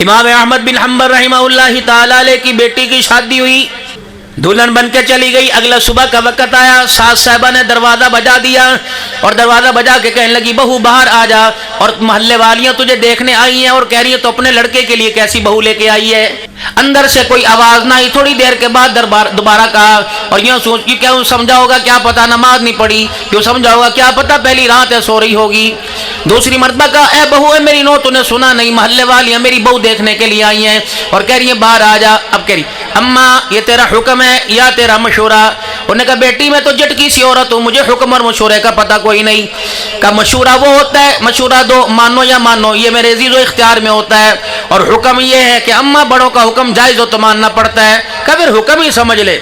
इमाम अहमद बिन हम्बल रहमहुल्लाह ताला अलैह की बेटी की शादी हुई, दुल्हन बन के चली गई। अगला सुबह का वक्त आया, सास साहबा ने दरवाजा बजा दिया और दरवाजा बजा के कहने लगी बहू बाहर आ जा, और मोहल्ले वालियां तुझे देखने आई हैं और कह रही है तो अपने लड़के के लिए कैसी बहू लेके आई है। अंदर से कोई आवाज ना आई। थोड़ी देर के बाद दोबारा कहा और यूं सोच कि क्या समझा होगा, क्या पता नमाज नहीं पढ़ी, क्यों समझा होगा, क्या पता पहली रात है सो रही होगी। दूसरी मर्तबा कहा ए बहू है मेरी नो, तूने सुना नहीं मोहल्ले वालियां मेरी बहू देखने के लिए आई हैं और कह रही है बाहर आ जा। अब कह रही अम्मा ये तेरा हुक्म है या तेरा मशूरा। उन्होंने कहा बेटी मैं तो जटकी सी औरत हूँ, मुझे हुक्म और मशूरे का पता कोई नहीं। का मशूरा वो होता है, मशूरा दो, मानो या मानो, ये मेरे अजीज़ो इख्तियार में होता है, और हुक्म ये है कि अम्मा बड़ों का हुक्म जायज़ हो तो मानना पड़ता है। का फिर हुक्म ही समझ ले,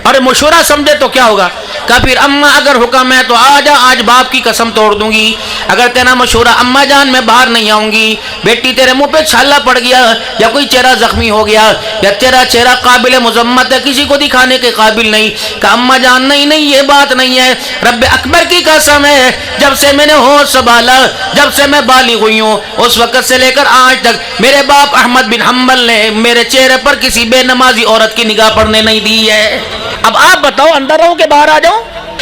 अरे मशूरा समझे तो क्या होगा। का फिर अम्मा अगर हुक्म है तो आजा, आज बाप की कसम तोड़ दूंगी, अगर तेरा मशूरा अम्मा जान मैं बाहर नहीं आऊंगी। बेटी तेरे मुंह पे छाला पड़ गया या कोई चेहरा जख्मी हो गया या तेरा चेहरा काबिल मुजम्मत है, किसी को दिखाने के काबिल नहीं। का अम्मा जान नहीं नहीं ये बात नहीं है, रब्बे अकबर की कसम है जब से मैंने होश संभाला, जब से मैं बालिग हुई हूँ उस वक्त से लेकर आज तक मेरे बाप अहमद बिन हम्बल ने मेरे चेहरे पर किसी बेनमाजी औरत की निगाह पड़ने नहीं दी है। अब आप बताओ अंदर रहो कि बाहर आ जाओ।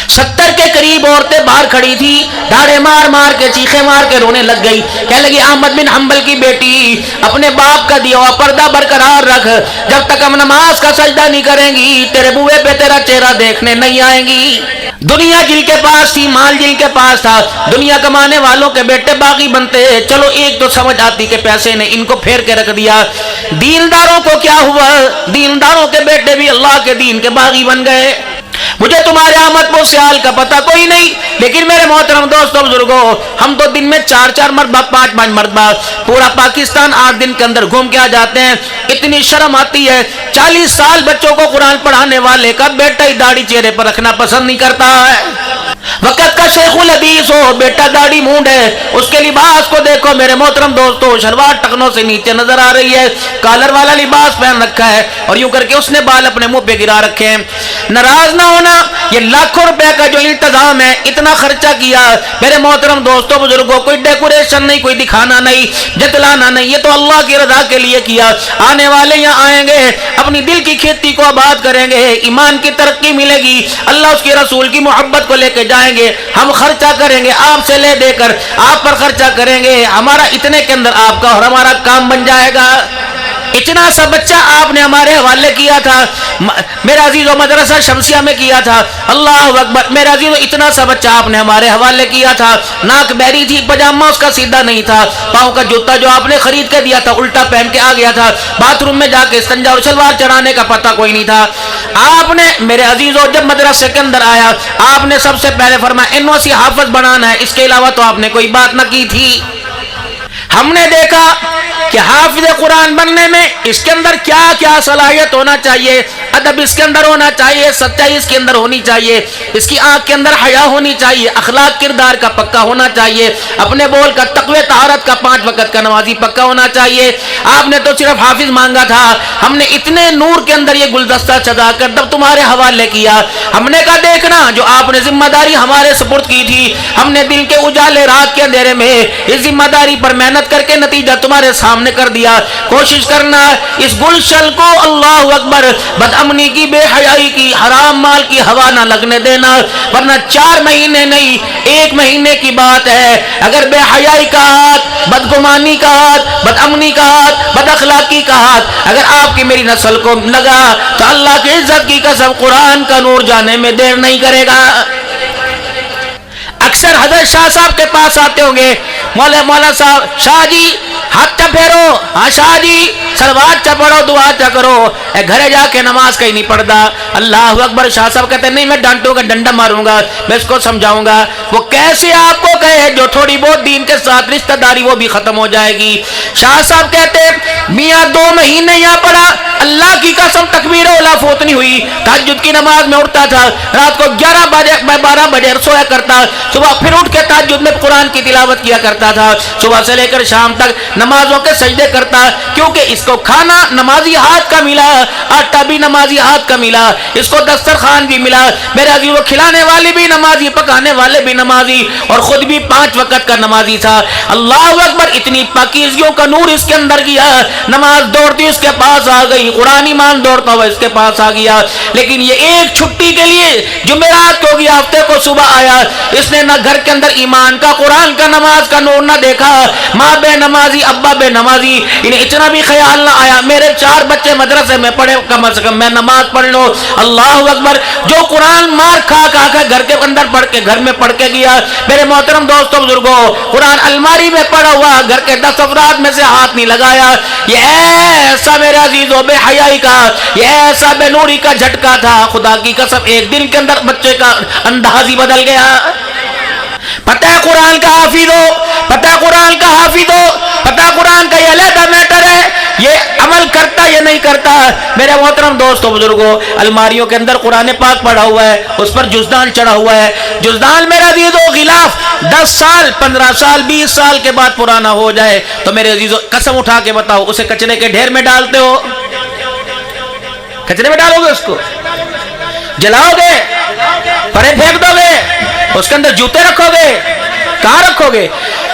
70 के करीब औरतें बाहर खड़ी थी, दाढ़े मार मार के चीखे मार के रोने लग गई। कहने लगी अहमद बिन हम्बल की बेटी अपने बाप का दिया हुआ पर्दा बरकरार रख, जब तक हम नमाज का सजदा नहीं करेंगी तेरे बुए पे तेरा चेहरा देखने नहीं आएंगी। दुनिया जिनके पास थी, माल जिनके पास था, दुनिया कमाने वालों के बेटे बागी बनते। चलो एक तो समझ आती कि पैसे ने इनको फेर के रख दिया। दीनदारों को क्या हुआ, दीनदारों के बेटे भी अल्लाह के दीन के बागी बन गए। मुझे तुम्हारे आमद मुस्याल का पता कोई नहीं, लेकिन मेरे मोहतरम दोस्तों बुजुर्गों, हम तो दिन में 4-4 मरतबा 5-5 मरतबा पूरा पाकिस्तान 8 दिन के अंदर घूम के आ जाते हैं। इतनी शर्म आती है, 40 साल बच्चों को कुरान पढ़ाने वाले का बेटा ही दाढ़ी चेहरे पर रखना पसंद नहीं करता है। वक़्त का शेखुल हदीस हो, बेटा दाढ़ी मूंड है, उसके लिबास को देखो मेरे मोहतरम दोस्तों, शलवार टखनों से नीचे नजर आ रही है, कॉलर वाला लिबास पहन रखा है और यूं करके उसने बाल अपने मुंह पे गिरा रखे हैं। नाराज ना होना, ये लाखों रुपए का जो इंतजाम है, इतना खर्चा किया मेरे मोहतरम दोस्तों बुजुर्गों, कोई डेकोरेशन नहीं, कोई दिखाना नहीं, जतलाना नहीं, ये तो अल्लाह की रजा के लिए किया। आने वाले यहाँ आएंगे, अपनी दिल की खेती को आबाद करेंगे, ईमान की तरक्की मिलेगी, अल्लाह उसके रसूल की मोहब्बत को लेके जाएंगे। हम खर्चा करेंगे आपसे ले देकर, आप पर खर्चा करेंगे, हमारा इतने के अंदर आपका और हमारा काम बन जाएगा। इतना सा बच्चा आपने हमारे हवाले किया था, मेरा अजीजों मदरसा शमसिया में किया था, अल्लाह अकबर, मेरा अजीजों इतना सा बच्चा आपने हमारे हवाले किया था, नाक बैरी थी, पजामा उसका सीधा नहीं था, पाँव का जूता जो आपने खरीद के दिया था उल्टा पहन के आ गया था, बाथरूम में जाके इस्तिंजा और सलवार चढ़ाने का पता कोई नहीं था। आपने मेरे अजीजों जब मदरसे के अंदर आया, आपने सबसे पहले फरमाया NOC हाफिज बनाना है, इसके अलावा तो आपने कोई बात न की थी। हमने देखा कि हाफिज कुरान बनने में इसके अंदर क्या क्या सलाहियत होना चाहिए, अदब इसके अंदर होना चाहिए, सच्चाई इसके अंदर होनी चाहिए, इसकी आंख के अंदर हया होनी चाहिए, अखलाक किरदार का पक्का होना चाहिए, अपने बोल का तकवे तहारत का 5 वक्त का नमाजी पक्का होना चाहिए। आपने तो सिर्फ हाफिज मांगा था, हमने इतने नूर के अंदर ये गुलदस्ता सजा कर तब तुम्हारे हवाले किया। हमने कहा देखना जो आपने जिम्मेदारी हमारे सुपुर्द की थी, हमने दिन के उजाले रात के अंधेरे में इस जिम्मेदारी पर मेहनत करके नतीजा तुम्हारे सामने कर दिया। कोशिश करना इस गुलशन को अल्लाह अकबर बदअमनी की, बेहयाई की, हराम माल की हवा ना लगने देना, वरना 4 महीने नहीं 1 महीने की बात है, अगर बेहयाई का हाथ, बदगुमानी का हाथ, बदअमनी का हाथ, बदअखलाकी का हाथ अगर आपकी मेरी नस्ल को लगा तो अल्लाह की इज्जत की कसम कुरान का नूर जाने में देर नहीं करेगा। अक्सर हजरत शाह साहब के पास आते होंगे, मौला साहब, शाह जी हाथ फेरो, हाँ शाह जी सलवार पढ़ो, दुआ करो, घरे जाके नमाज कहीं नहीं पढ़ता। अल्लाह अकबर। शाह साहब कहते नहीं मैं डांटूंगा, डंडा मारूंगा, मैं इसको समझाऊंगा। वो कैसे आपको कहे जो थोड़ी बहुत दीन के साथ रिश्तेदारी वो भी खत्म हो जाएगी। शाह साहब कहते मियाँ 2 महीने यहाँ पढ़ा, अल्लाह की कसम तकबीर उला फौत नहीं हुई, तहज्जुद की नमाज में उठता था, रात को 11 बजे 12 बजे सोया करता, सुबह फिर उठ के तहज्जुद में कुरान की तिलावत किया करता था, सुबह से लेकर शाम तक नमाजों के सजदे करता, क्योंकि इसको खाना नमाजी हाथ का मिला, आटा भी नमाजी हाथ का मिला, इसको दस्तरखान भी मिला, मेरे अजीजों खिलाने वाले भी नमाजी, पकाने वाले भी नमाजी और खुद भी 5 वक्त का नमाजी था। अल्लाह अकबर, इतनी पाकीज़गियों का नूर इसके अंदर गया। नमाज दौड़ती उसके पास आ गई, कुरान ईमान दौड़ता हुआ इसके पास आ गया। लेकिन ये एक छुट्टी के लिए जुमेरात को गया, हफ्ते को सुबह आया, इसने ना घर के अंदर ईमान का, कुरान का, नमाज का नूर ना देखा। माँ बे नमाजी, अब्बा बे नमाजी, इन्हें इतना भी ख्याल ना आया मेरे 4 बच्चे मदरसे में पढ़े, कम से कम मैं नमाज पढ़ लो। अल्लाह अकबर, जो कुरान मार खा खा कर घर के अंदर पढ़ के, घर में पढ़ के गया। मेरे मोहतरम दोस्तों बुजुर्गों, कुरान अलमारी में पड़ा हुआ, घर के 10 अफराद में से हाथ नहीं लगाया। ये ऐसा मेरे अजीजों बेहयाई का, ये ऐसा बेनूरी का झटका था, खुदा की कसम एक दिन के अंदर बच्चे का अंदाज ही बदल गया। पता है कुरान का हाफिज हो, पता है कुरान का हाफिज हो, पता है कुरान का ये अलहदा मैटर है, ये अमल करता ये नहीं करता। मेरे मोहतरम दोस्तों बुजुर्गों, अलमारियों के अंदर कुरान पाक पड़ा हुआ है, उस पर जुज़दान चढ़ा हुआ है। जुज़दान मेरे अजीजों गिलाफ 10 साल 15 साल 20 साल के बाद पुराना हो जाए तो मेरे अजीजों कसम उठा के बताओ, उसे कचरे के ढेर में डालते हो? कचरे में डालोगे? उसको जलाओगे? परे फेंक दोगे? उसके अंदर जूते रखोगे? कहां रखोगे?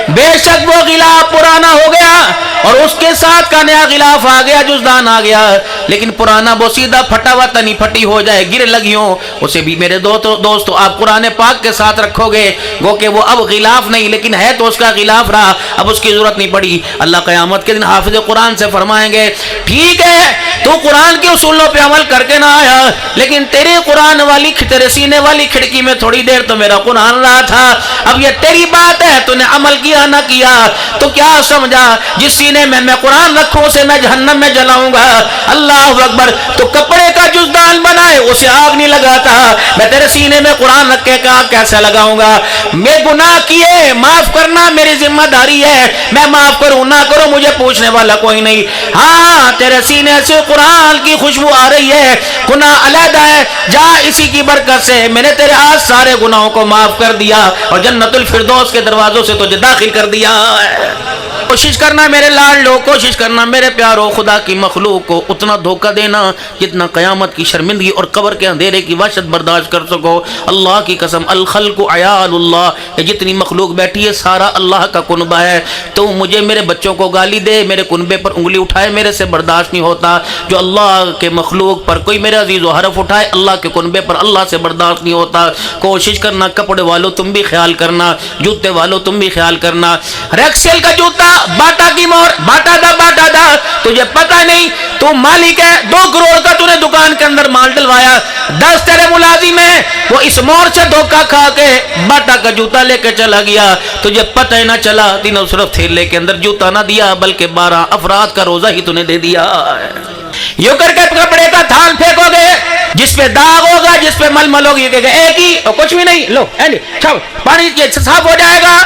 बेशक वो गिलाफ पुराना हो गया और उसके साथ का नया गिलाफ आ गया, जुज़दान आ गया, लेकिन पुराना वो सीधा फटा हुआ तनी फटी हो जाए, गिर लगी हो, उसे भी मेरे दोस्तों आप कुरान पाक के साथ रखोगे, वो कि वो अब गिलाफ नहीं लेकिन है तो उसका गिलाफ रहा, अब उसकी जरूरत नहीं पड़ी। अल्लाह क़यामत के दिन हाफिज़ कुरान से फरमाएंगे, ठीक है तू कुरान के उसूलों पे अमल करके ना आया, लेकिन तेरे कुरान वाली, तेरे सीने वाली खिड़की में थोड़ी देर तो मेरा कुरान रहा था, अब ये तेरी बात है, तूने अमल किया ना किया तो क्या समझा जिस सीने में मैं कुरान रखूं उसे मैं जहन्नम में जलाऊंगा। अल्लाह अकबर, तो कपड़े का जुज़दान बनाए उसे आग नहीं लगाता, मैं तेरे सीने में कुरान रख के आग कैसे लगाऊंगा? मैं गुनाह किए, माफ करना मेरी जिम्मेदारी है, मैं माफ करूं ना करूं मुझे पूछने वाला कोई नहीं। हाँ तेरे सीने से कुरान की खुशबू आ रही है, गुनाह अलहदा है, जा इसी की बरकत से मैंने तेरे आज सारे गुनाहों को माफ कर दिया और जन्नतुल फिरदौस के दरवाजों से तुझे दाखिल कर दिया है। कोशिश करना मेरे लाडलो, कोशिश करना मेरे प्यारो, खुदा की मखलूक को उतना धोखा देना जितना क़यामत की शर्मिंदगी और कब्र के अंधेरे की वहशत बर्दाश्त कर सको। अल्लाह की कसम, अल खल्क़ु अयालुल्लाह, ये जितनी मखलूक बैठी है सारा अल्लाह का कुनबा है। तो मुझे मेरे बच्चों को गाली दे, मेरे कुनबे पर उंगली उठाए, मेरे से बर्दाश्त नहीं होता। जो अल्लाह के मखलूक पर कोई मेरे अजीज़ हरफ उठाए, अल्लाह के कुनबे पर अल्लाह से बर्दाश्त नहीं होता। कोशिश करना, कपड़े वालों तुम भी ख्याल करना, जूते वालों तुम भी ख्याल करना। रेक्सेल का जूता, बाटा की मोहर, बाटा दा, तुझे पता नहीं तू मालिक है, 2 करोड़ का तूने दुकान के अंदर माल डलवाया, 10 तेरे मुलाजिम है, वो इस मोहर से धोखा खा के बाटा का जूता लेके चला गया, तुझे पता ही ना चला, तीनों सिर्फ थैले के अंदर जूता ना दिया बल्कि 12 अफराद का रोजा ही तूने दे दिया। यूं करके कपड़े का थान फेंकोगे जिसपे दाग होगा, जिसपे मलमल होगी, एक ही और कुछ भी नहीं, लो पानी साफ हो जाएगा।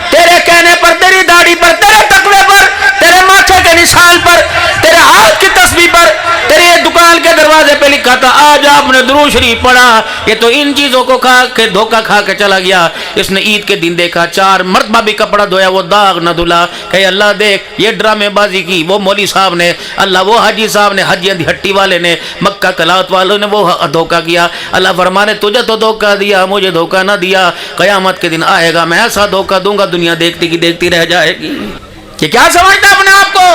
तेरे कहने पर, तेरी दाढ़ी पर, तेरे तकवे पर, तेरे माथे के निशान पर, तेरे हाथ की तस्बीह पर, तेरे दुकान के दरवाजे पे लिखा था आज आपने दुरूद शरीफ पढ़ा। ये तो इन चीजों को खा के धोखा खा के चला गया। इसने ईद के दिन देखा 4 मरतबा भी कपड़ा धोया, वो दाग न धुला। कहे अल्लाह देख ये ड्रामेबाजी की, वो मौली साहब ने, अल्लाह वो हाजी साहब ने, हजी हट्टी वाले ने, मक्का कलात वालों ने वो धोखा किया। अल्लाह फरमाने तुझे तो धोखा दिया, मुझे धोखा ना दिया। कयामत के दिन आएगा मैं ऐसा धोखा दूंगा दुनिया देखती की देखती रह जाएगी। कि क्या समझता अपने आप को?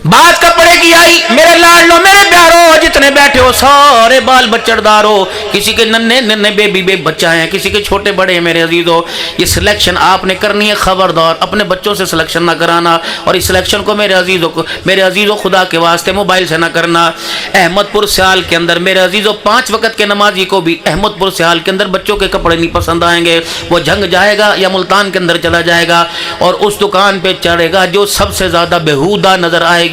बात कपड़े की आई, मेरे लाडलो, मेरे प्यारो, जितने बैठे हो सारे बाल बच्चेदार हो, किसी के नन्हे नन्हे बेबी बच्चा हैं, किसी के छोटे बड़े हैं। मेरे अजीजों, ये सिलेक्शन आपने करनी है, खबरदार अपने बच्चों से सिलेक्शन ना कराना। और इस सिलेक्शन को मेरे अजीजों खुदा के वास्ते मोबाइल से ना करना। अहमदपुर सियाल के अंदर मेरे अजीजों 5 वक्त के नमाजी को भी अहमदपुर सियाल के अंदर बच्चों के कपड़े नहीं पसंद आएंगे। वो झंग जाएगा या मुल्तान के अंदर चला जाएगा और उस दुकान पे चढ़ेगा जो सबसे ज्यादा बेहूदा नजर आएगी,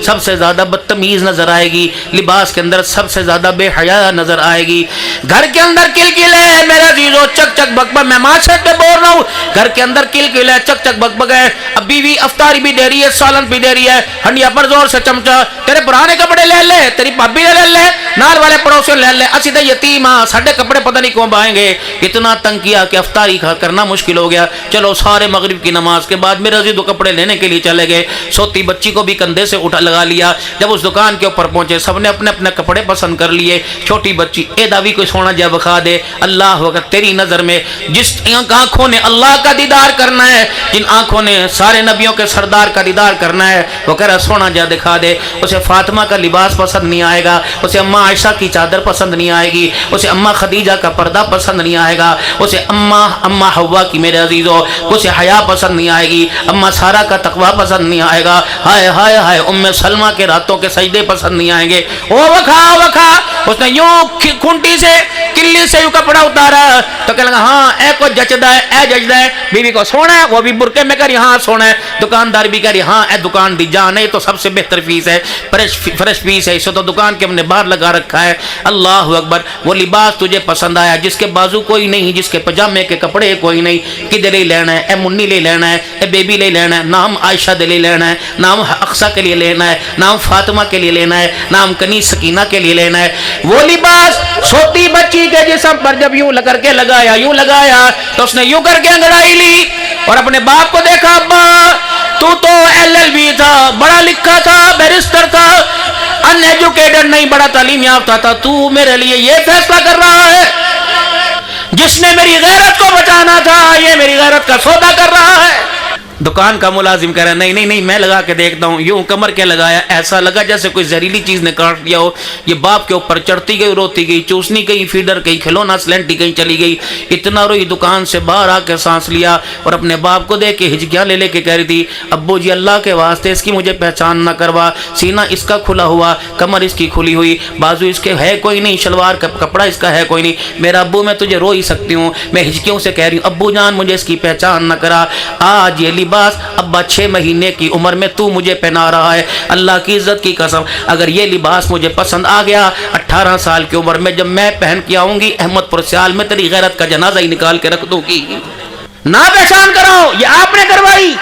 सबसे ज्यादा बदतमीज नजर आएगी, लिबास के अंदर सबसे ज्यादा बेहया नजर आएगी। घर के अंदर किलकिले है मेरे अजीजों, चक चक बकबक, मैं माशरत पे बोल रहा हूँ, घर के अंदर किलकिले है, चक चक बकबक है। अब बीवी अफ्तारी भी दे रही है, सालन भी दे रही है, हंडिया पर जोर से चमचा, तेरे पुराने कपड़े ले ले, तेरी भाभी ने ले ले, नाल वाले पड़ोसियों ले ले, असी तो यतीम हाँ, साढ़े कपड़े पता नहीं कौन पाएंगे। इतना तंग किया कि अफ्तारी करना मुश्किल हो गया। चलो सारे मगरिब की नमाज के बाद मेरे अजीजों कपड़े लेने के लिए चले गए। सोती बच्ची को भी कंधे से उठा लगा लिया, جب اس دکان کے اوپر پہنچے سب نے اپنے اپنے کپڑے پسند کر لیے. چھوٹی بچی اے داوی کوئی سونا جا بکھا دے. اللہ اکبر. تیری نظر میں جس آنکھوں نے اللہ کا دیدار کرنا ہے, جن آنکھوں نے سارے نبیوں کے سردار کا دیدار کرنا ہے, وہ کہہ رہا سونا جا دکھا دے. اسے فاطمہ کا لباس پسند نہیں آئے گا, اسے اماں عائشہ کی چادر پسند نہیں آئے گی, اسے اماں خدیجہ کا پردہ پسند نہیں آئے گا, اسے اماں حوا کی میرے عزیزو اسے حیا پسند نہیں آئے گی, اماں سارہ کا تقوی پسند نہیں آئے گا, ہائے ہائے ہائے ام سلمہ کے راتوں کے سجدے پسند نہیں آئیں گے. او وکھا اس نے یوں کھنٹی سے کلی سے یوں کپڑا اتارا تو کہنے لگا ہاں اے کو جچدا ہے, اے جچدا ہے. بیوی کو سونا ہے, وہ بھی برقعے میں کہہ رہی ہاں سونا ہے. دکاندار بھی کہہ رہی ہاں اے دکان دی جان ہے, یہ تو سب سے بہتر فیس ہے, فرش پیس ہے, اسے تو دکان کے ہم نے باہر لگا رکھا ہے. اللہ اکبر. وہ لباس تجھے پسند آیا جس کے بازو کوئی نہیں, جس کے پجامے کے کپڑے کوئی نہیں, کدھر لے لینا ہے, اے منی لے لینا ہے, اے بیبی لے لینا ہے, نام عائشہ دے لے لینا ہے, نام اقصیٰ کے لیے لینا ہے, نام فاطمہ کے لیے لینا ہے, نام کنیز سکینہ کے لیے لینا ہے. وہ لباس چھوٹی بچی کے جسم پر جب یوں کر کے لگایا تو اس نے یوں کر کے انگڑائی لی اور اپنے باپ کو دیکھا, ابا تو LLB تھا, بڑا لکھا تھا, بیرسٹر تھا, ان ایجوکیٹڈ نہیں, بڑا تعلیم یافتہ تھا, تو میرے لیے یہ فیصلہ کر رہا ہے. جس نے میری غیرت کو بچانا تھا یہ میری غیرت کا سودا کر رہا ہے. دکان کا ملازم کہہ رہا ہے نہیں میں لگا کے دیکھتا ہوں. یوں کمر کے لگایا, ایسا لگا جیسے کوئی زہریلی چیز نے کاٹ دیا ہو. یہ باپ کے اوپر چڑھتی گئی, روتی گئی, چوسنی گئی, فیڈر گئی, کھلونا سلنٹی کہیں چلی گئی. اتنا روئی, دکان سے باہر آ کے سانس لیا اور اپنے باپ کو دیکھ کے ہچکیاں لے کے کہہ رہی تھی, ابو جی اللہ کے واسطے اس کی مجھے پہچان نہ کروا. سینہ اس کا کھلا ہوا, کمر اس کی کھلی ہوئی, بازو اس کے ہے کوئی نہیں, شلوار کا کپڑا اس کا ہے کوئی نہیں. میرا ابو میں تجھے رو ہی سکتی ہوں. میں ہچکیوں سے کہہ رہی ہوں ابو جان مجھے اس کی پہچان نہ کرا. آج یہ لباس ابا 6 مہینے کی عمر میں تو مجھے پہنا رہا ہے. اللہ کی عزت کی قسم اگر یہ لباس مجھے پسند آ گیا 18 سال کی عمر میں جب میں پہن کے آؤں گی احمد پور سیال میں تیری غیرت کا جنازہ ہی نکال کے رکھ دوں گی. نہ پہچان کراؤ, یہ آپ نے کروائی.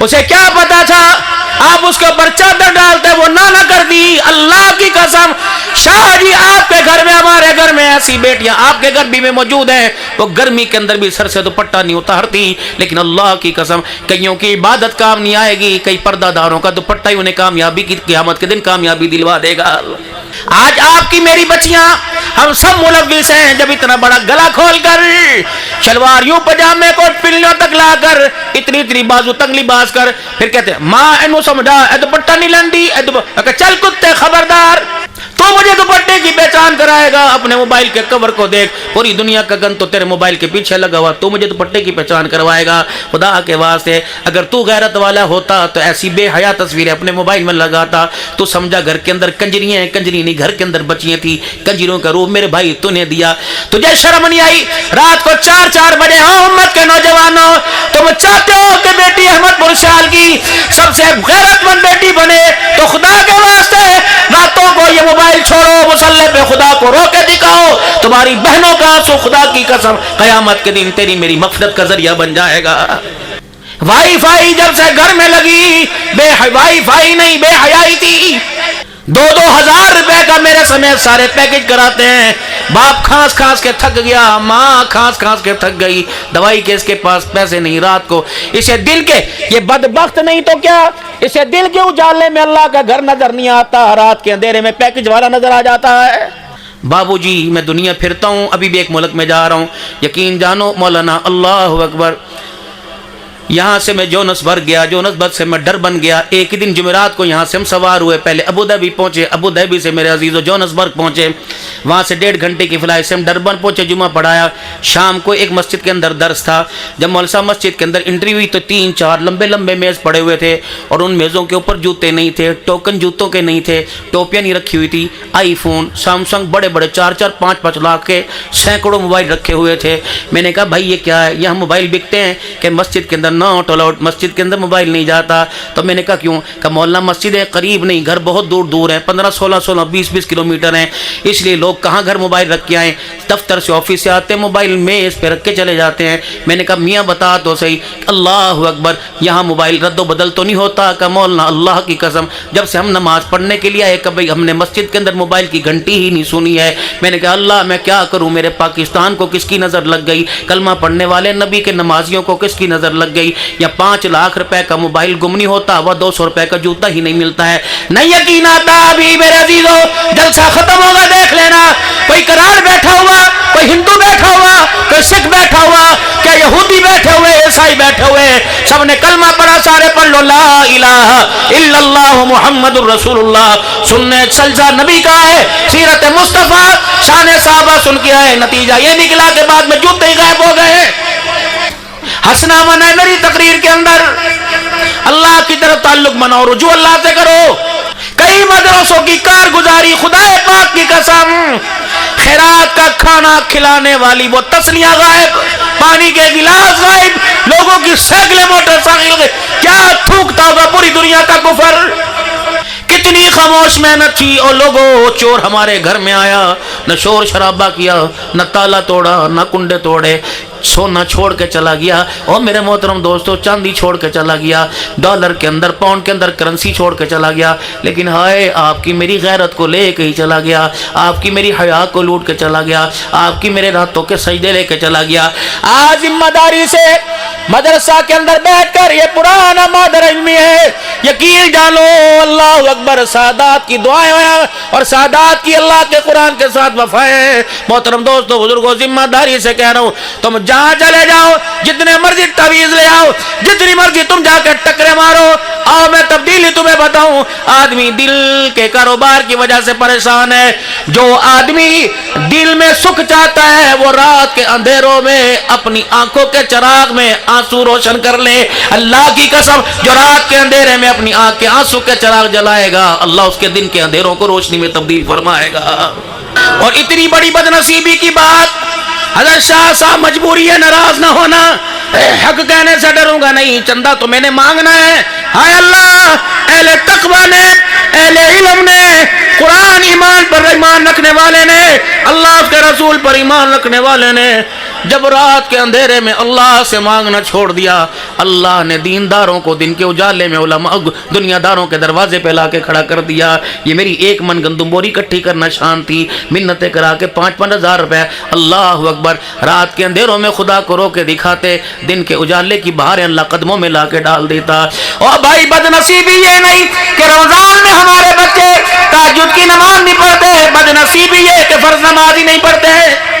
اسے کیا پتا تھا آپ اس کے اوپر چادر ڈالتے, وہ نہ کر دی. اللہ کی قسم شاہ جی آپ کے گھر میں, ہمارے گھر میں ایسی بیٹیاں آپ کے گھر بھی میں موجود ہیں, وہ گرمی کے اندر بھی سر سے دوپٹہ نہیں اتارتی, لیکن اللہ کی قسم کئیوں کی عبادت کام نہیں آئے گی, کئی پردہ داروں کا دوپٹہ ہی انہیں کامیابی کی قیامت کے دن کامیابی دلوا دے گا. آج آپ کی میری بچیاں ہم سب ملوث ہیں جب اتنا بڑا گلا کھول کر شلوار یوں پجامے کو پلوں تک لا کر اتنی بازو تک لباس کر پھر کہتے ہیں ماں اینو سمجھا اے دوپٹہ نہیں لنڈی, چل کتے خبردار, تو مجھے دوپٹے کی پہچان کرائے گا. اپنے موبائل کے کور کو دیکھ, پوری دنیا کا گن تو تیرے موبائل کے پیچھے لگا ہوا, تو مجھے دوپٹے کی پہچان کروائے گا. خدا کے واسطے اگر تو غیرت والا ہوتا تو ایسی بے حیا تصویریں اپنے موبائل میں لگاتا. تو سمجھا گھر کے اندر کنجریاں ہیں, کنجری نہیں گھر کے اندر بچیاں تھی, کنجریوں کا روپ میرے بھائی تو نے دیا. تجھے شرم نہیں آئی رات کو 4 بجے؟ ہاں امت کے نوجوانوں, تم چاہتے ہو کہ بیٹی احمد پور سیال کی سب سے غیرت مند بیٹی بنے تو خدا کے واسطے راتوں کو یہ موبائل چھوڑو, مصلی پہ خدا کو رو کے دکھاؤ. تمہاری بہنوں کا آنسو خدا کی قسم قیامت کے دن تیری میری مغفرت کا ذریعہ بن جائے گا. وائی فائی جب سے گھر میں لگی, وائی فائی نہیں بے حیائی تھی. 2,000 روپے کا میرے سمیت سارے پیکج کراتے ہیں. باپ کھانس کے تھک گیا, ماں کھانس کے تھک گئی, دوائی کے اس کے پاس پیسے نہیں. رات کو اسے دل کے, یہ بدبخت نہیں تو کیا, اسے دل کے اجالے میں اللہ کا گھر نظر نہیں آتا, رات کے اندھیرے میں پیکج والا نظر آ جاتا ہے. بابو جی میں دنیا پھرتا ہوں, ابھی بھی ایک ملک میں جا رہا ہوں, یقین جانو مولانا. اللہ اکبر. یہاں سے میں جونسبرگ گیا, جونسبرگ سے میں ڈربن گیا. ایک ہی دن جمعرات کو یہاں سے ہم سوار ہوئے, پہلے ابو ظہبی پہنچے, ابو ظہبی سے میرے عزیزو جونسبرگ پہنچے, وہاں سے 1.5 گھنٹے کی فلائٹ سے ہم ڈربن پہنچے, جمعہ پڑھایا. شام کو ایک مسجد کے اندر درس تھا, جب مولوی صاحب مسجد کے اندر انٹری ہوئی تو 3-4 لمبے میز پڑے ہوئے تھے, اور ان میزوں کے اوپر جوتے نہیں تھے, ٹوکن جوتوں کے نہیں تھے, ٹوپیاں نہیں رکھی ہوئی تھی. آئی فون, سیمسنگ بڑے 4-4 5-5 لاکھ کے سینکڑوں موبائل رکھے ہوئے تھے. میں نے کہا بھائی یہ کیا ہے, یہاں موبائل بکتے ہیں کہ مسجد کے اندر ناٹ الاؤڈ, مسجد کے اندر موبائل نہیں جاتا. تو میں نے کہا کیوں؟ کہ مولانا مسجد ہے قریب نہیں, گھر بہت دور ہیں, 15-16 20 کلومیٹر ہیں, اس لیے لوگ کہاں گھر موبائل رکھ کے آئیں, دفتر سے آفس سے آتے ہیں موبائل میز پہ رکھ کے چلے جاتے ہیں. میں نے کہا میاں بتا تو صحیح. اللہ اکبر. یہاں موبائل رد و بدل تو نہیں ہوتا؟ کہ مولانا اللہ کی قسم جب سے ہم نماز پڑھنے کے لیے آئے کبھی ہم نے مسجد کے اندر موبائل کی گھنٹی ہی نہیں سنی ہے. میں نے کہا اللہ میں کیا کروں, میرے پاکستان کو کس کی نظر لگ گئی, کلمہ پڑھنے والے نبی کے نمازیوں کو کس کی نظر لگ گئی, गई, या 5 लाख रुपए का मोबाइल गुम नहीं होता, वह 200 रुपए का जूता ही नहीं मिलता है। नहीं यकीन आता अभी मेरे अजीजों, जलसा खत्म होगा देख लेना, कोई करार बैठा हुआ, कोई हिंदू बैठा हुआ, कोई सिख बैठा हुआ, क्या यहूदी बैठे हुए, ईसाई बैठे हुए, सबने कलमा पढ़ा, सारे पढ़ लो ला इलाहा इल्लल्लाह मुहम्मदुर रसूलुल्लाह। सुनने जलसा नबी का है, सीरत मुस्तफा, शान साहबा सुन के आए, नतीजा ये निकला के बाद में जूते ही गायब हो गए। हंसना मना है मेरी तकरीर के अंदर, अल्लाह की तरफ ताल्लुक बनाओ, रुजू अल्लाह से करो। कई मदरसों की कारगुजारी, खुदाए पाक की कसम, खैरात का खाना खिलाने वाली वो तसलियां गायब, पानी के गिलास गायब, लोगों की सैकड़े मोटरसाइकिल, क्या थूकता होगा पूरी दुनिया का कुफर। कितनी खामोश मेहनत थी, और लोगों चोर हमारे घर में आया, न शोर शराबा किया, न ताला तोड़ा, न कुंडे तोड़े, सोना छोड़ के चला गया। और मेरे मोहतरम दोस्तों, चांदी छोड़ के चला गया, डॉलर के अंदर, पाउंड के अंदर करेंसी छोड़ के चला गया, लेकिन हाय आपकी मेरी गैरत को ले के ही चला गया, आपकी मेरी हया को लूट के चला गया, आपकी मेरे रातों के सजदे लेके चला गया। आज जिम्मेदारी से मदरसा के अंदर बैठकर, ये पुराना मादर इल्मी है, यकीन जानो अल्लाह अकबर, सादात की दुआएं और सादात की अल्लाह के कुरान के साथ वफाएं। मोहतरम दोस्तों बुजुर्गों, जिम्मेदारी से कह रहा हूं, तुम जहां चले जाओ, जितने मर्जी तवीज ले आओ, जितनी मर्जी तुम जाकर टकरे मारो, आओ मैं तब्दीली तुम्हें बताऊं। आदमी दिल के कारोबार की वजह से परेशान है। जो आदमी दिल में सुख चाहता है, वो रात के अंधेरों में अपनी आंखों के चिराग में आंसू रोशन कर ले। अल्लाह की कसम, जो रात के अंधेरे में अपनी आंख के आंसू के चिराग जलाएगा, अल्लाह उसके दिन के अंधेरों को रोशनी में तब्दील फरमाएगा। और इतनी बड़ी बदनसीबी की बात, हज़रत शाह साहब, मजबूरी है नाराज ना होना, हक कहने से डरूंगा नहीं, चंदा तो मैंने मांगना है। हाय अल्लाह, अहले तकवा ने, अहले इल्म ने, कुरान ईमान पर ईमान रखने वाले ने, अल्लाह उसके रसूल पर ईमान रखने वाले ने जब रात के अंधेरे में अल्लाह से मांगना छोड़ दिया, अल्लाह ने दीनदारों को दिन के उजाले में उलमा दुनियादारों के दरवाजे पे लाके खड़ा कर दिया। ये मेरी एक मन गंदुम बोरी इकट्ठी करना शान थी, मिन्नतें करा के 5-5 हज़ार रुपए, अल्लाह अकबर, रात के अंधेरों में खुदा को रो के दिखाते, दिन के उजाले की बहारें अल्लाह कदमों में लाके डाल देता। और भाई बदनसीबी ये नहीं कि रमजान में हमारे बच्चे तहज्जुद की नमाज नहीं पढ़ते, बदनसीबी ये कि फर्ज नमाज ही नहीं पढ़ते।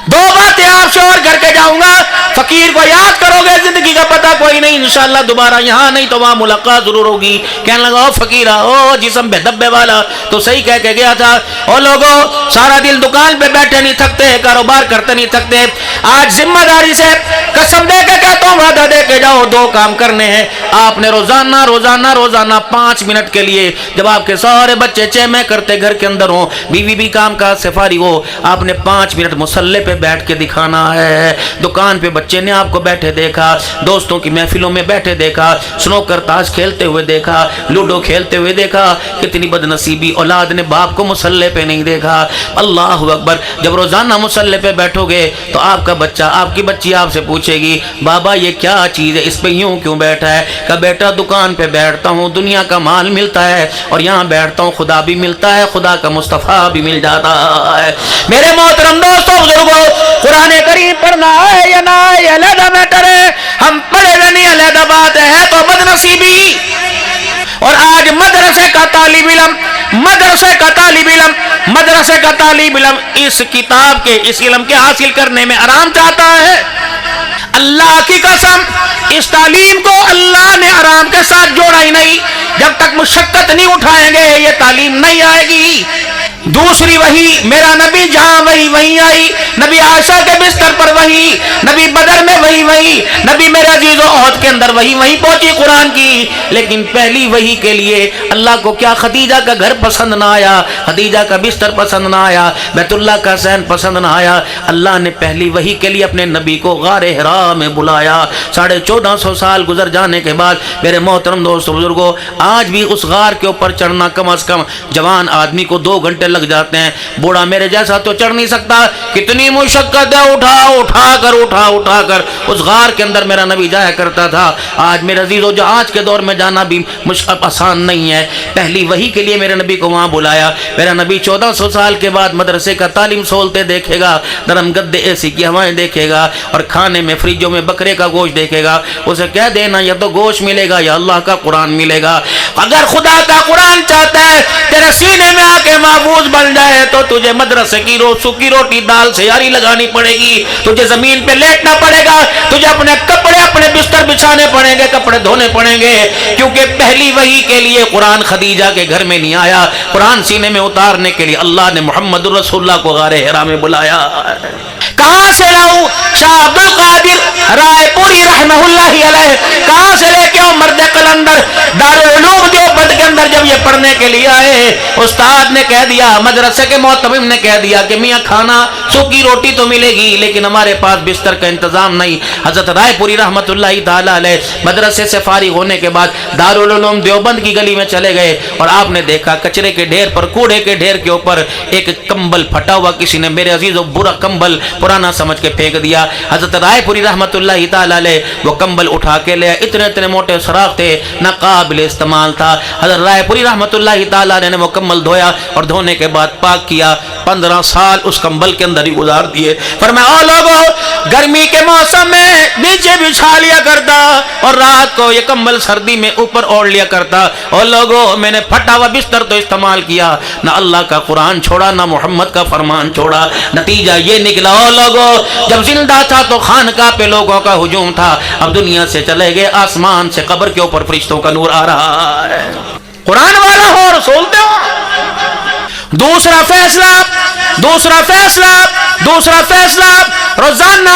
दो बातें आपसे और करके जाऊंगा, फकीर को याद करोगे, जिंदगी का पता कोई नहीं, इंशाअल्लाह दोबारा यहाँ नहीं तो वहां मुलाकात जरूर होगी। कहने लगा, ओ फकीरा, ओ जिस्म बेदब्बे वाला, तो सही कह के गया था। ओ लोगों, सारा दिन दुकान पे बैठे नहीं थकते, कारोबार करते नहीं थकते, आज जिम्मेदारी से कसम दे के कहता हूँ, वादा दे के जाओ, 2 काम करने हैं आपने रोजाना रोजाना रोजाना 5 मिनट के लिए, जब आपके सारे बच्चे चेमे करते घर के अंदर हो, बीवी भी काम काज से फारिग हो, आपने 5 मिनट मुसल्ले पे बैठ के दिखाना है। दुकान पे बच्चे ने आपको बैठे देखा, दोस्तों की महफिलों में बैठे देखा, स्नोकर ताश खेलते हुए देखा, लूडो खेलते हुए देखा, कितनी बदनसीबी औलाद ने बाप को मुसल्ले पे नहीं देखा। अल्लाह अकबर, जब रोजाना मुसल्ले पे बैठोगे तो आपका बच्चा, आपकी बच्ची आपसे पूछेगी, बाबा ये क्या चीज है, इस पे यूं क्यों बैठा है? कहा बेटा दुकान पे बैठता हूँ, दुनिया का माल मिलता है, और यहाँ बैठता हूँ खुदा भी मिलता है, खुदा का मुस्तफा भी मिल जाता है। मेरे मोहतरम दोस्तों बुजुर्गों, कुरान करीम पढ़ना है या ना है, अलहदा मैटर है, हम पढ़े नहीं अलहदा बात है, तो बदनसीबी। और आज मदरसे का तालिब इल्म, मदरसे का तालिब इल्म, मदरसे का तालिब इल्म इस किताब के, इस इल्म के हासिल करने में आराम चाहता है। अल्लाह की कसम, इस तालीम को अल्लाह ने आराम के साथ जोड़ा ही नहीं। जब तक मुशक्कत नहीं उठाएंगे ये तालीम नहीं आएगी। दूसरी वही, मेरा नबी जहां वही वहीं आई, नबी आयशा के बिस्तर पर वही, नबी बदर में वही वही, नबी मेरे अजीजों ओहद के अंदर वही वही पहुंची कुरान की। लेकिन पहली वही के लिए अल्लाह को क्या खदीजा का घर पसंद ना आया, खदीजा का बिस्तर पसंद ना आया, बैतुल्लाह का सहन पसंद ना आया। अल्लाह ने पहली वही के लिए अपने नबी को गारे हिरा में बुलाया। 1450 साल गुजर जाने के बाद मेरे मोहतरम दोस्तों बुजुर्गों, आज भी उस गार के ऊपर चढ़ना कम अज कम जवान आदमी को 2 घंटे لگ جاتے ہیں. بوڑھا میرے جیسا تو چڑھ نہیں سکتا, کتنی مشقت ہے, اٹھا کر اس غار کے اندر میرا نبی جایا کرتا تھا. آج میرے عزیزو آج کے دور میں جانا بھی آسان نہیں ہے. پہلی وحی کے لیے میرے نبی کو وہاں بلایا. میرا نبی 1400 سال کے بعد مدرسے کا تعلیم سہولتے دیکھے گا, نرم گدے اے سی کی ہوائیں دیکھے گا, اور کھانے میں فریجوں میں بکرے کا گوشت دیکھے گا. اسے کہہ دینا یا تو گوشت ملے گا یا اللہ کا قرآن ملے گا. اگر خدا کا قرآن چاہتا ہے تیرے سینے میں آ کے محفوظ بن جائے تو تجھے مدرسے کی سوکھی روٹی دال سے یاری لگانی پڑے گی, تجھے زمین پہ لیٹنا پڑے گا, تجھے اپنے کپڑے اپنے بستر بچھانے پڑیں گے, کپڑے دھونے پڑیں گے, کیونکہ پہلی وحی کے لیے قرآن خدیجہ کے گھر میں نہیں آیا. قرآن سینے میں اتارنے کے لیے اللہ نے محمد رسول اللہ کو غار حرا میں بلایا. کہاں سے لاؤں؟ شاہ عبد القادر رائے پوری رحمہ اللہ علیہ کہاں سے لے کے آؤں؟ مرد قلندر دارالعلوم دیوبند کے اندر جب یہ پڑھنے کے لیے آئے, استاد نے کہہ دیا, مدرسے کے محتمم نے کہہ دیا کہ میاں کھانا سوکھی روٹی تو ملے گی لیکن ہمارے پاس بستر کا انتظام نہیں. حضرت رائے پوری رحمۃ اللہ تعالی علیہ مدرسے سے فارغ ہونے کے بعد دارالعلوم دیوبند کی گلی میں چلے گئے, اور آپ نے دیکھا کچرے کے ڈھیر پر, کوڑے کے ڈھیر کے اوپر ایک کمبل پھٹا ہوا, کسی نے میرے عزیزو برا کمبل پرانا سمجھ کے پھینک دیا. حضرت رائے پوری رحمۃ اللہ تعالی علیہ وہ کمبل اٹھا کے لے, اتنے موٹے سراخ تھے, نہ قابل استعمال تھا. حضرت رائے پوری رحمۃ اللہ تعالی علیہ نے وہ کمبل دھویا, اور دھونے کے بعد پاک کیا. 15 سال اس کمبل کے اندر ہی گزار دیے. فرمایا او لوگو, گرمی کے موسم میں نیچے بچھا لیا کرتا اور رات کو یہ کمبل سردی میں اوپر اوڑھ لیا کرتا. او لوگو, میں نے پھٹا ہوا بستر تو استعمال کیا, نہ اللہ کا قرآن چھوڑا نہ محمد کا فرمان چھوڑا. نتیجہ یہ نکلا او لوگو, جب زندہ تھا تو خانقاہ پہ لوگوں کا ہجوم تھا, اب دنیا سے چلے گئے, آسمان سے قبر کے اوپر فرشتوں کا نور آ رہا ہے. قرآن والا ہو, رسول دے ہو. دوسرا فیصلہ روزانہ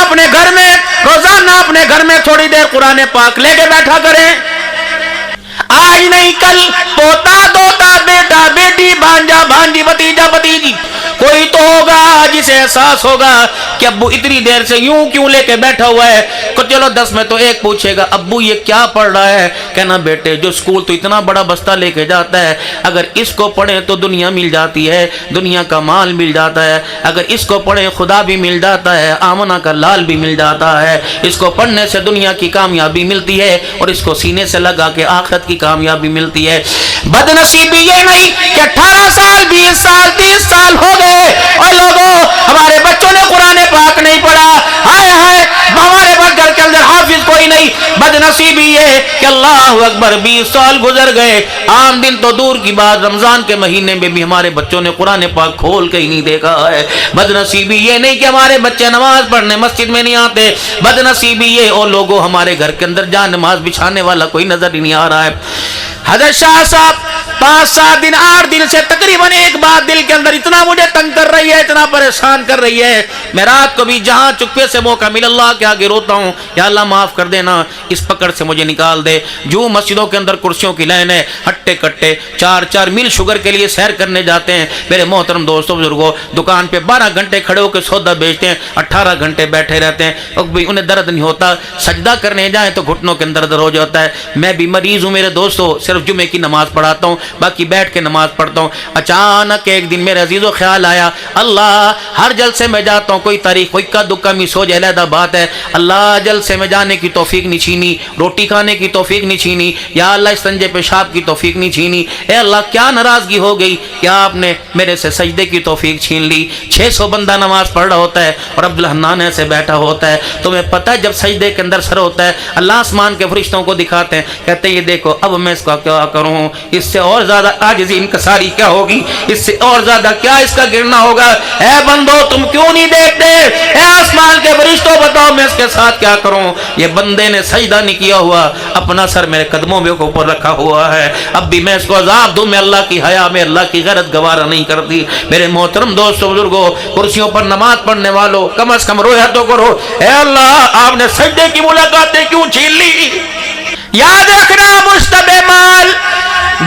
اپنے گھر میں تھوڑی دیر قرآن پاک لے کے بیٹھا کریں. آج نہیں کل, پوتا دوتا بیٹا بیٹی بھانجا بھانجی بھتیجا بھتیجی کوئی تو ہوگا جسے احساس ہوگا کہ ابو اتنی دیر سے یوں کیوں لے کے بیٹھا ہوا ہے. چلو 10 میں تو ایک پوچھے گا ابو یہ کیا پڑھ رہا ہے, کہنا بیٹے جو اسکول تو اتنا بڑا بستہ لے کے جاتا ہے, اگر اس کو پڑھیں تو دنیا مل جاتی ہے, دنیا کا مال مل جاتا ہے, اگر اس کو پڑھیں خدا بھی مل جاتا ہے, آمنہ کا لال بھی مل جاتا ہے, اس کو پڑھنے سے دنیا کی کامیابی ملتی ہے, اور اس کو سینے سے لگا کے آخرت کی کامیابی ملتی ہے. بدنصیبی یہ نہیں کہ 18 سال 20 سال 30 سال ہو گئے اور لوگوں ہمارے بچوں نے قرآن پاک نہیں پڑھا, ہائے ہمارے گھر کے اندر حافظ کوئی نہیں. بدنصیبی یہ کہ اللہ اکبر 20 سال گزر گئے, عام دن تو دور کی بات, رمضان کے مہینے میں بھی ہمارے بچوں نے قرآن پاک کھول کے ہی نہیں دیکھا ہے. بدنصیبی یہ نہیں کہ ہمارے بچے نماز پڑھنے مسجد میں نہیں آتے, بدنصیبی یہ او لوگوں ہمارے گھر کے اندر جہاں نماز بچھانے والا کوئی نظر ہی نہیں آ رہا ہے. حضرت شاہ صاحب 5-7 دن 8 دن سے تقریباً ایک بات دل کے اندر اتنا مجھے تنگ کر رہی ہے, اتنا پریشان کر رہی ہے, میں رات کو بھی جہاں چپکے سے موقع مل اللہ کے آگے روتا ہوں, یا اللہ معاف کر دینا, اس پکڑ سے مجھے نکال دے. جو مسجدوں کے اندر کرسیوں کی لائن ہے, ہٹے کٹے 4-4 میل شوگر کے لیے سیر کرنے جاتے ہیں. میرے محترم دوستوں بزرگوں, دکان پہ 12 گھنٹے کھڑے ہو کے سودا بیچتے ہیں, 18 گھنٹے بیٹھے رہتے ہیں, انہیں درد نہیں ہوتا. سجدہ کرنے جائیں تو گھٹنوں کے اندر درد ہو جاتا ہے. میں بھی مریض ہوں میرے دوستوں, صرف جمعے کی نماز پڑھاتا ہوں, باقی بیٹھ کے نماز پڑھتا ہوں. اچانک ایک دن میرے عزیزوں خیال آیا, اللہ ہر جلسے میں جاتا ہوں کوئی تاریخ کوئی کا دکا می سو علیحدہ بات ہے, اللہ جلسے میں جانے کی توفیق نہیں چھینی, روٹی کھانے کی توفیق نہیں چھینی, یا اللہ استنجے پیشاب کی توفیق نہیں چھینی. اے اللہ کیا ناراضگی ہو گئی, کیا آپ نے میرے سے سجدے کی توفیق چھین لی. 600 بندہ نماز پڑھ رہا ہوتا ہے اور عبدالحنان ایسے بیٹھا ہوتا ہے. تمہیں پتہ ہے جب سجدے کے اندر سر ہوتا ہے اللہ آسمان کے فرشتوں کو دکھاتے ہیں, کہتے ہیں یہ دیکھو اب میں اس کا کیا کروں, اس سے اور زیادہ عاجزی انکساری کیا ہوگی, اس سے اور زیادہ کیا اس کا گرنا ہوگا. اے بندو تم کیوں نہیں دیکھتے, اے آسمان کے فرشتوں بتاؤ میں اس کے ساتھ کیا کروں. یہ بندے نے سجدہ نہیں کیا ہوا, اپنا سر میرے قدموں میں اوپر رکھا ہوا ہے, اب بھی میں اس کو عذاب دوں, میں اللہ کی حیا میں اللہ کی غیرت گوارا نہیں کرتی. میرے محترم دوستوں بزرگوں, کرسیوں پر نماز پڑھنے والوں کم از کم رویا تو کرو, اے اللہ آپ نے سجدے کی ملاقاتیں کیوں چھین لی. یاد رکھنا مشتبہ مال,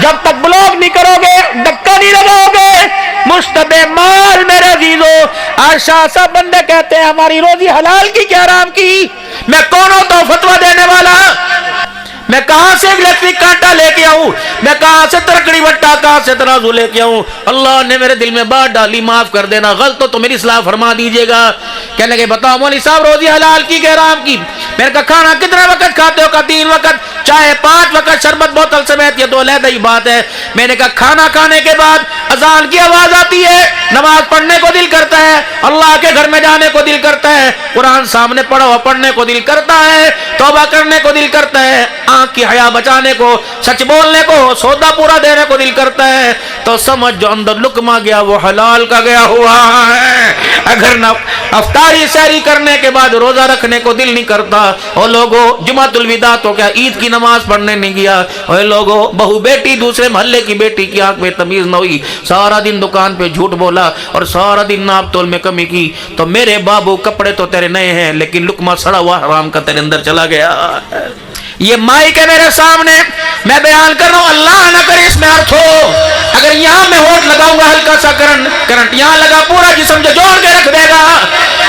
جب تک بلاک نہیں کرو گے, دکا نہیں لگاؤ گے, مشتبہ مال میرے عزیزو. آج شاہ صاحب بندے کہتے ہیں ہماری روزی حلال کی کیا حرام کی, میں کون ہوں تو فتویٰ دینے والا. میں کہاں سے الیکٹرک کانٹا لے کے آؤں, میں کہاں سے ترکڑی وٹا, کہاں سے ترازو لے کے آؤں. اللہ نے میرے دل میں بات ڈالی, معاف کر دینا, غلط تو میری اصلاح فرما دیجیے گا. کہنے لگے بتاؤ مولوی صاحب روزی حلال کی کہ حرام کی؟ میں نے کہا کھانا کتنا وقت کھاتے ہو؟ کا 3 وقت, چاہے 5 وقت, شربت بوتل سمیت, یہ تو علیحدہ ہی بات ہے. میں نے کہا کھانا کھانے کے بعد اذان کی آواز آتی ہے, نماز پڑھنے کو دل کرتا ہے, اللہ کے گھر میں جانے کو دل کرتا ہے, قرآن سامنے پڑھا ہوا پڑھنے کو دل کرتا ہے, توبہ کرنے کو دل کرتا ہے, آنکھ کی حیا بچانے کو, سچ بولنے کو, سودا پورا دینے کو دل کرتا ہے, تو سمجھ جو اندر لقمہ گیا وہ حلال کا گیا ہوا ہے. اگر نہ افطاری سحری کرنے کے بعد روزہ رکھنے کو دل نہیں کرتا, او لوگوں جمعۃ الوداع تو کیا عید کی نماز پڑھنے نہیں گیا, او لوگوں بہو بیٹی دوسرے محلے کی بیٹی کی آنکھ میں تمیز نہ ہوئی, سارا دن دکان پہ جھوٹ بولا اور سارا دن ناپ تول میں کمی کی, تو میرے بابو کپڑے تو تیرے نئے ہیں لیکن لقمہ سڑا ہوا حرام کا تیرے اندر چلا گیا. یہ مائک ہے میرے سامنے, میں بیان کر رہا ہوں, اللہ نہ کرے اس میں ارتھ ہو. اگر یہاں میں ہوٹ لگاؤں گا ہلکا سا کرنٹ یہاں لگا, پورا جسم جو جوڑ کے رکھ دے گا.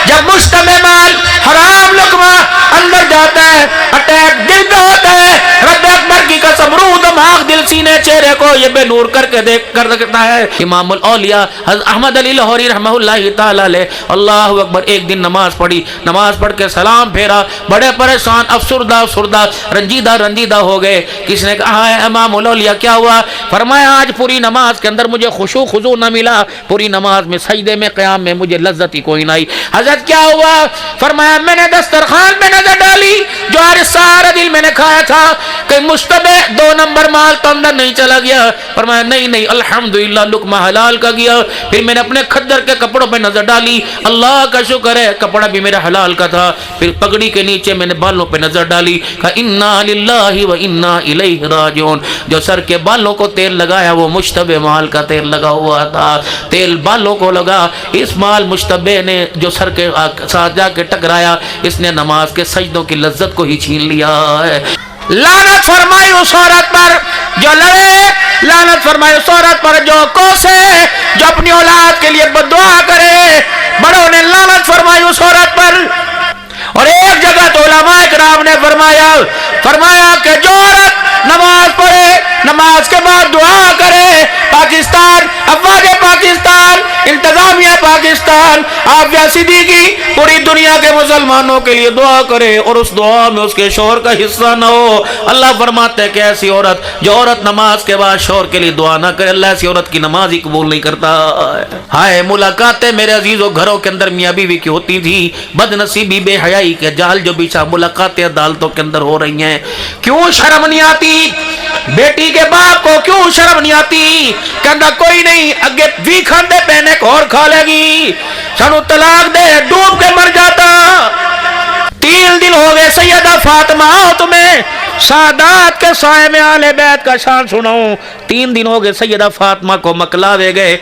جب مشتبہ مال حرام لقمہ اندر جاتا ہے, اٹیک دل پہ ہوتا ہے, رب اکبر کی قسم روح دماغ دل سینے چہرے کو یہ بے نور کر کے دیکھ کر رکھتا ہے. امام الاولیاء حضرت احمد علی لاہوری رحمہ اللہ تعالی علیہ, اللہ اکبر, ایک دن نماز پڑھی, نماز پڑھ کے سلام پھیرا, بڑے پریشان, افسردہ رنجیدہ ہو گئے. کس نے کہا ہے امام الاولیاء کیا ہوا؟ فرمایا آج پوری نماز کے اندر مجھے خشوع خضوع نہ ملا, پوری نماز میں سجدے میں قیام میں مجھے لذت ہی کوئی نہ آئی. حضرت کیا ہوا؟ فرمایا میں نے دسترخوان پہ نظر ڈالی, جو آج سارا دن میں نے کھایا تھا, کہ مشتبہ 2 نمبر مال تو اندر نہیں چلا گیا. فرمایا نہیں الحمدللہ لقمہ حلال کا گیا. پھر میں نے اپنے خدر کے کپڑوں پہ نظر ڈالی, اللہ کا شکر ہے کپڑا بھی میرا حلال کا تھا. پھر پگڑی کے نیچے میں نے بالوں پہ نظر ڈالی, کہا انا للہ و انا الیہ راجعون. جو سر کے بالوں کو تیل لگایا وہ مشتبہ مال کا تیل لگا ہوا تھا, تیل بالوں کو لگا. اس مال مشتبہ نے جو سر کے ساتھ جا کے ٹکرایا, اس نے نماز کے سجدوں کی لذت کو ہی چھین لیا ہے. لعنت فرمائی اس عورت پر جو لڑے, لعنت فرمائی اس عورت پر جو کوسے, جو اپنی اولاد کے لیے بددعا کرے. بڑوں نے لعنت فرمائی اس عورت پر. اور ایک جگہ تو علماء کرام نے فرمایا کہ جو عورت نماز پڑھے, نماز کے بعد دعا کرے, پاکستان, افواج پاکستان, انتظامیہ پاکستان, عافیہ صدیقی پوری دنیا کے مسلمانوں کے لیے دعا کرے اور اس دعا میں اس کے شوہر کا حصہ نہ ہو. اللہ فرماتے ہیں کہ ایسی عورت, جو عورت نماز کے بعد شوہر کے لیے دعا نہ کرے, اللہ ایسی عورت کی نماز ہی قبول نہیں کرتا. ہائے ملاقاتیں میرے عزیزوں گھروں کے اندر میاں بیوی کی ہوتی تھی, بد نصیبی بے حیائی کے جال جو بچھا ملاقاتیں عدالتوں کے اندر ہو رہی ہیں. کیوں شرم نہیں آتی بیٹی کے باپ کو, کیوں شرم نہیں آتی؟ کہنا کوئی نہیں, اگے بھی کھاندے پہنے کو اور کھا لے گی, سانو طلاق دے, ڈوب کے مر جاتا. 3 دن ہو گئے سیدہ فاطمہ, آؤ تمہیں سادات کے سائے میں آل بیت کا شان سناؤں. 3 دن ہو گئے سیدہ فاطمہ کو مکلاوے گئے,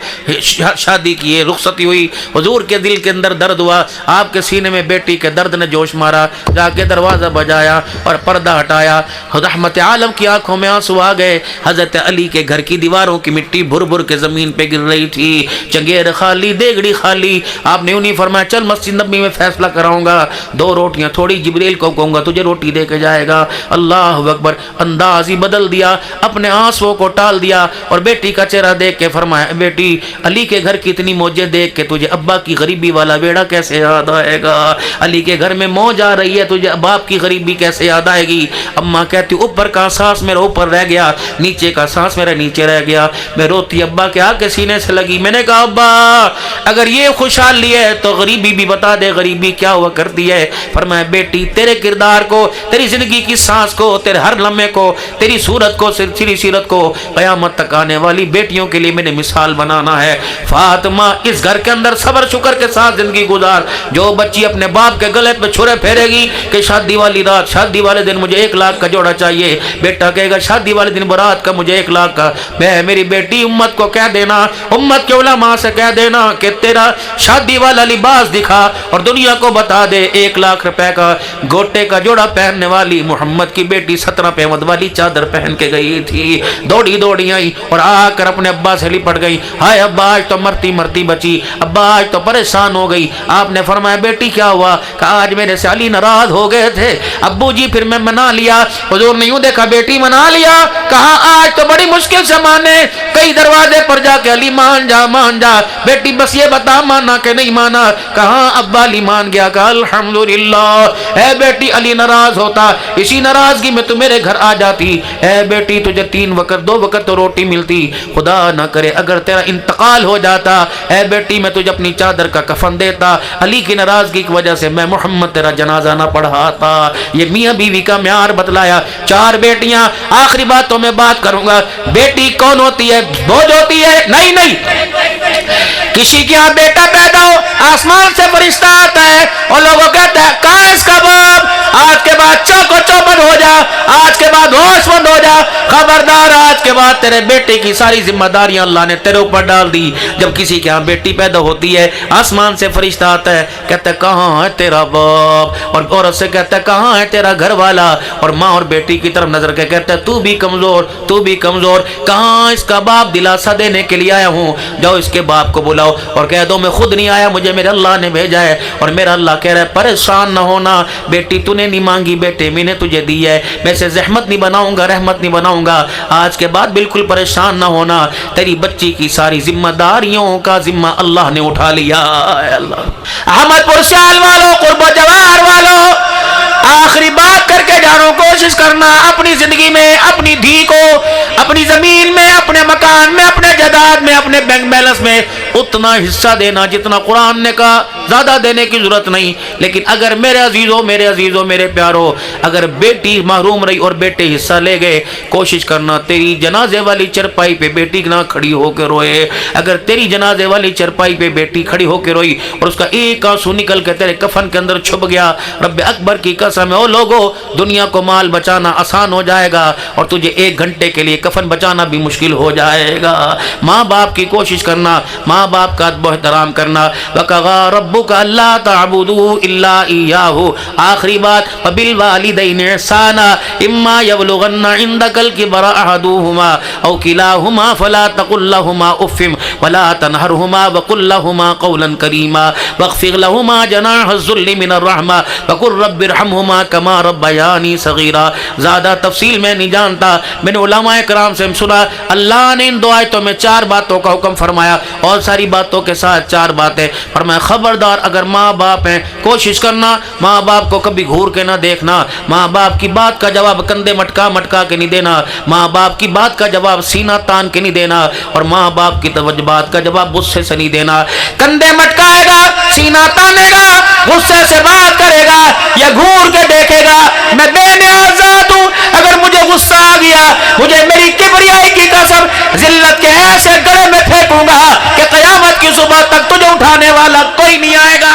شادی کی, رخصتی ہوئی, حضور کے دل کے اندر درد ہوا, آپ کے سینے میں بیٹی کے درد نے جوش مارا, جا کے دروازہ بجایا اور پردہ ہٹایا. رحمت عالم کی آنکھوں میں آنسو آ گئے. حضرت علی کے گھر کی دیواروں کی مٹی بھر بھر کے زمین پہ گر رہی تھی, چنگیر خالی, دیگڑی خالی. آپ نے انہیں فرمایا چل مسجد نبوی میں فیصلہ کراؤں گا, 2 روٹیاں تھوڑی, جبریل کو کہوں گا تجھے روٹی دے کے جائے گا. اللہ اکبر, انداز ہی بدل دیا, اپنے آنسوؤں کو ٹال دیا اور بیٹی کا چہرہ دیکھ کے فرمایا بیٹی علی کے گھر کی اتنی موجیں دیکھ کے تجھے ابا کی غریبی والا بیڑا کیسے یاد آئے گا؟ علی کے گھر میں موج آ رہی ہے, تجھے باپ کی غریبی کیسے یاد آئے گی؟ اماں کہتی اوپر کا سانس میرا اوپر رہ گیا, نیچے کا سانس میرا نیچے رہ گیا. میں روتی ابا کے آ کے سینے سے لگی. میں نے کہا ابا اگر یہ خوشحالی ہے تو غریبی بھی بتا دے, غریبی کیا ہوا کرتی ہے؟ فرمایا بیٹی تیرے کردار کو, تیری زندگی کی سانس کو, تیرے ہر لمحے کو, تیری صورت کو, تیری سیرت کو قیامت تک آنے والی بیٹیوں کے لیے میں نے مثال بنانا ہے. فاطمہ اس گھر کے اندر صبر شکر کے ساتھ زندگی گزار. جو بچی اپنے باپ کے گلے پہ چھرے پھیرے گی کہ شادی والی رات, شادی والے دن مجھے 1 لاکھ کا جوڑا چاہیے, بیٹا کہے گا شادی والے دن برات کا مجھے 1 لاکھ کا. میں میری بیٹی امت کو کہہ دینا, امت کے علماء سے کہہ دینا کہ تیرا شادی والا لباس دکھا اور دنیا کو بتا دے 1 لاکھ روپے کا گوٹے کا جوڑا پہننے والی محمد کی بیٹی बेटी 17 पेमद वाली चादर पहन के गई थी, दौड़ी दौड़ी आई और आकर अपने अब्बा से लिपट गई। हाय अब्बा, आज तो मरती मरती बची, अब्बा आज तो परेशान हो गई। आपने फरमाया बेटी क्या हुआ? कहा आज मेरे से अली नाराज हो गए थे अब्बू जी, फिर मैं मना लिया। हुजूर ने यूं देखा बेटी मना लिया, कहा आज तो बड़ी मुश्किल से माने, कई दरवाजे पर जाके अली मान जा मान जा, बेटी बस ये बता माना कि नहीं माना? कहा अब्बा अली मान गया। कहा अल्हम्दुलिल्लाह। ए बेटी अली नाराज होता, इसी नाराजगी में तू मेरे घर आ जाती। ए बेटी तुझे 3 वक्त 2 वक्त तो रोटी मिलती, खुदा ना करे अगर तेरा इंतकाल हो जाता, ए बेटी मैं तुझे अपनी चादर का कफन देता, अली की नाराजगी की वजह से मैं मोहम्मद तेरा जनाजा ना पढ़ाता। ये मियाँ बीवी का म्यार बतलाया। 4 बेटियां, आखिरी बात तो मैं बात करूंगा, बेटी कौन होती है? बोझ होती है? नहीं नहीं, किसी के यहाँ बेटा पैदा हो आसमान से फरिश्ता आता है और लोगों कहते हैं कहाँ है इसका बाप? आज के बाद चौको चौपट हो जा, आज के बाद होशमंद हो जा, खबरदार आज के बाद तेरे बेटे की सारी जिम्मेदारियां अल्लाह ने तेरे ऊपर डाल दी। जब किसी के यहाँ बेटी पैदा होती है आसमान से फरिश्ता आता है, कहता है कहाँ है तेरा बाप? और औरत से कहता है कहाँ है तेरा घर वाला? और माँ और बेटी की तरफ नजर के कहता है तू भी कमजोर, तू भी कमजोर, कहाँ इसका बाप? दिलासा देने के लिए आया हूँ, जाओ इसके बाप को बुलाओ और कह दो मैं खुद नहीं आया, मुझे मेरे अल्लाह ने भेजा है। और मेरा अल्लाह कह रहा है परेशान ना होना बेटी, तूने नहीं मांगी बेटे मैंने तुझे दी है, मैं से जहमत नहीं बनाऊंगा, रहमत नहीं बनाऊंगा, आज के बाद बिल्कुल परेशान ना होना, तेरी बच्ची की सारी जिम्मेदारियों का जिम्मा अल्लाह ने उठा लिया। अल्लाह अहमदपुर सियाल वालों, कुर्बा जवाहर वालों, आखिरी बात करके जानो, कोशिश करना अपनी जिंदगी में अपनी धी को अपनी जमीन में, अपने मकान में, अपने जायदाद में, अपने बैंक बैलेंस में उतना हिस्सा देना जितना कुरान ने कहा, ज्यादा देने की जरूरत नहीं। लेकिन अगर मेरे अजीजों मेरे प्यारो, अगर बेटी महरूम रही और बेटे हिस्सा ले गए, कोशिश करना तेरी जनाजे वाली चरपाई पे बेटी ना खड़ी होकर रोए। अगर तेरी जनाजे वाली चरपाई पे बेटी खड़ी होकर रोई और उसका एक आंसू निकल के तेरे कफन के अंदर छुप गया, रब्बे अकबर की कसम है ओ लोगो, दुनिया को माल बचाना आसान हो जाएगा और तुझे 1 घंटे के लिए कफन बचाना भी मुश्किल हो जाएगा। माँ बाप की कोशिश करना, माँ बाप का अदब एहतराम करना। वक़ज़ा रब्बुका अल्ला तअबुदू इल्ला इय्याहु, आखिरी बात, वबिल वालिदैनि इहसाना इम्मा यबलुगन्ना इंदकल किबरा अहदुहुमा औ किलाहुमा फला तकुल लहुमा उफ़्फ़िम वला तनहरहुमा वकुल लहुमा क़ौलन करीमा वख़्फ़िज़ लहुमा जनाह ज़ुल्लि मिनर रहमा वक़ुल रब्बिरहमहुमा कमा रब्बयानी सग़ीरा। ज़्यादा तफसील मैं नहीं जानता, मैंने उलमाए कराम से सुना, अल्लाह ने इन 2 आयतों में 4 बातों का हुक्म फरमाया और सारी बातों के साथ 4 बातें फरमाया। खबरदार अगर माँ बाप हैं, कोशिश करना माँ बाप को कभी घूर के ना देखना, माँ बाप की बात का जवाब कंधे मटका मटका के नहीं देना, माँ बाप की बात का जवाब सीना तान के नहीं देना और माँ बाप की बात का जवाब गुस्से से नहीं देना। कंधे मटकाएगा, सीना तानेगा, गुस्से से बात करेगा या घूर के देखेगा, मैं बेनियाज़ हूँ, अगर मुझे गुस्सा आ गया, मुझे मेरी किबरियाई की कसम जिल्लत के ऐसे गले में फेंकूंगा कि क़यामत की सुबह तक तुझे उठाने वाला कोई नहीं आएगा।